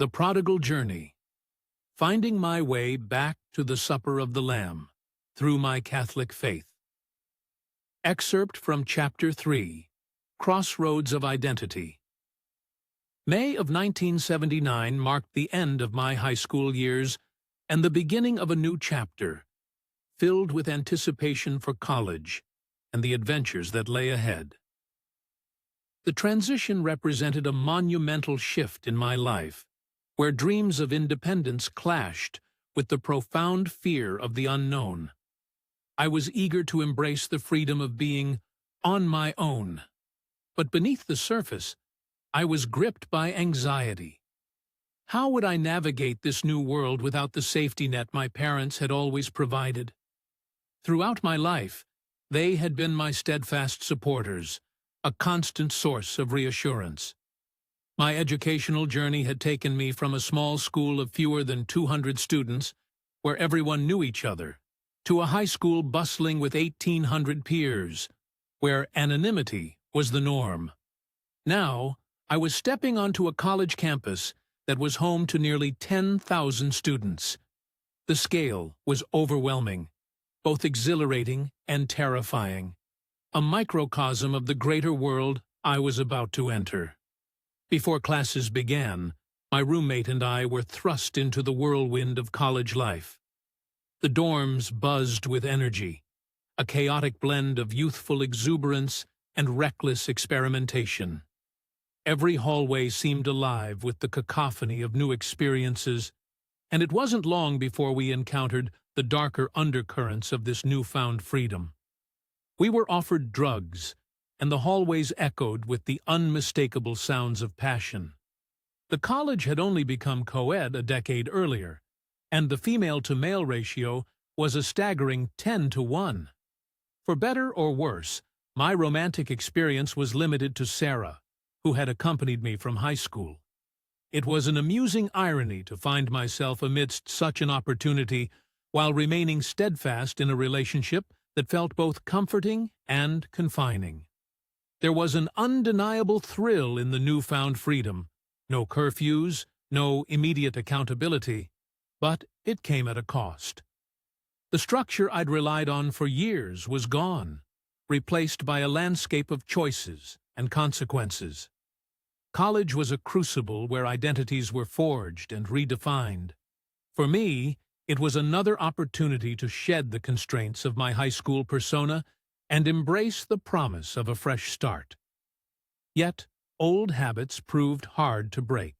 The Prodigal Journey. Finding my way back to the supper of the Lamb through my Catholic faith. Excerpt from Chapter 3, Crossroads of Identity. May of 1979 marked the end of my high school years and the beginning of a new chapter, filled with anticipation for college and the adventures that lay ahead. The transition represented a monumental shift in my life, where dreams of independence clashed with the profound fear of the unknown. I was eager to embrace the freedom of being on my own, but beneath the surface, I was gripped by anxiety. How would I navigate this new world without the safety net my parents had always provided? Throughout my life, they had been my steadfast supporters, a constant source of reassurance. My educational journey had taken me from a small school of fewer than 200 students, where everyone knew each other, to a high school bustling with 1,800 peers, where anonymity was the norm. Now, I was stepping onto a college campus that was home to nearly 10,000 students. The scale was overwhelming, both exhilarating and terrifying, a microcosm of the greater world I was about to enter. Before classes began, my roommate and I were thrust into the whirlwind of college life. The dorms buzzed with energy, a chaotic blend of youthful exuberance and reckless experimentation. Every hallway seemed alive with the cacophony of new experiences, and it wasn't long before we encountered the darker undercurrents of this newfound freedom. We were offered drugs, and the hallways echoed with the unmistakable sounds of passion. The college had only become co-ed a decade earlier, and the female-to-male ratio was a staggering 10-to-1. For better or worse, my romantic experience was limited to Sarah, who had accompanied me from high school. It was an amusing irony to find myself amidst such an opportunity while remaining steadfast in a relationship that felt both comforting and confining. There was an undeniable thrill in the newfound freedom, no curfews, no immediate accountability, but it came at a cost. The structure I'd relied on for years was gone, replaced by a landscape of choices and consequences. College was a crucible where identities were forged and redefined. For me, it was another opportunity to shed the constraints of my high school persona and embrace the promise of a fresh start. Yet, old habits proved hard to break.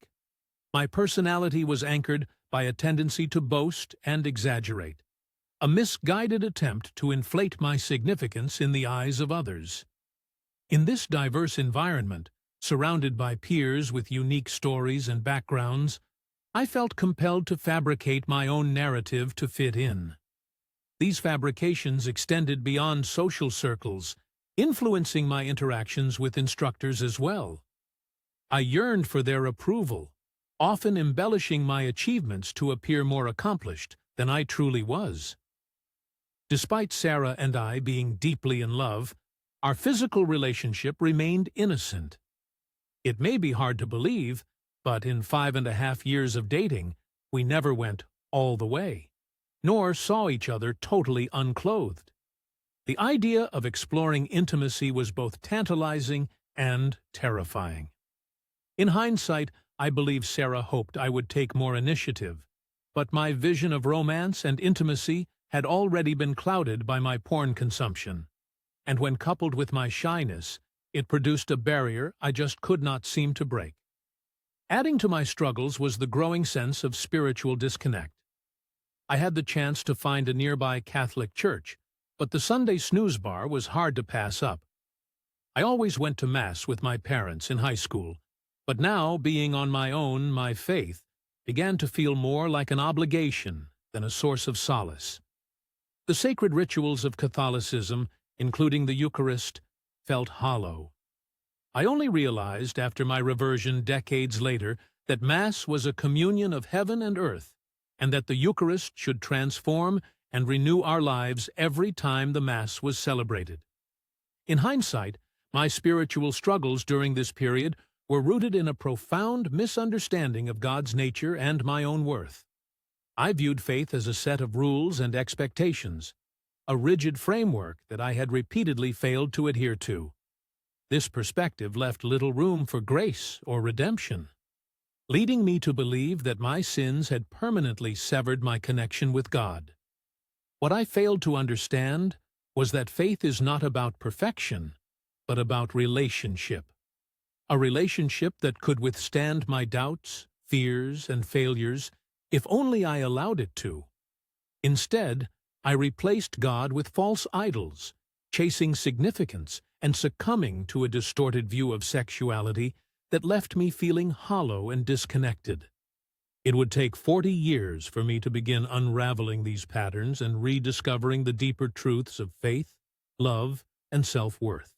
My personality was anchored by a tendency to boast and exaggerate, a misguided attempt to inflate my significance in the eyes of others. In this diverse environment, surrounded by peers with unique stories and backgrounds, I felt compelled to fabricate my own narrative to fit in. These fabrications extended beyond social circles, influencing my interactions with instructors as well. I yearned for their approval, often embellishing my achievements to appear more accomplished than I truly was. Despite Sarah and I being deeply in love, our physical relationship remained innocent. It may be hard to believe, but in 5.5 years of dating, we never went all the way, nor saw each other totally unclothed. The idea of exploring intimacy was both tantalizing and terrifying. In hindsight, I believe Sarah hoped I would take more initiative, but my vision of romance and intimacy had already been clouded by my porn consumption, and when coupled with my shyness, it produced a barrier I just could not seem to break. Adding to my struggles was the growing sense of spiritual disconnect. I had the chance to find a nearby Catholic church, but the Sunday snooze bar was hard to pass up. I always went to Mass with my parents in high school, but now, being on my own, my faith began to feel more like an obligation than a source of solace. The sacred rituals of Catholicism, including the Eucharist, felt hollow. I only realized after my reversion decades later that Mass was a communion of heaven and earth, and that the Eucharist should transform and renew our lives every time the Mass was celebrated. In hindsight, my spiritual struggles during this period were rooted in a profound misunderstanding of God's nature and my own worth. I viewed faith as a set of rules and expectations, a rigid framework that I had repeatedly failed to adhere to. This perspective left little room for grace or redemption, leading me to believe that my sins had permanently severed my connection with God. What I failed to understand was that faith is not about perfection, but about relationship. A relationship that could withstand my doubts, fears, and failures if only I allowed it to. Instead, I replaced God with false idols, chasing significance and succumbing to a distorted view of sexuality that left me feeling hollow and disconnected. It would take 40 years for me to begin unraveling these patterns and rediscovering the deeper truths of faith, love, and self-worth.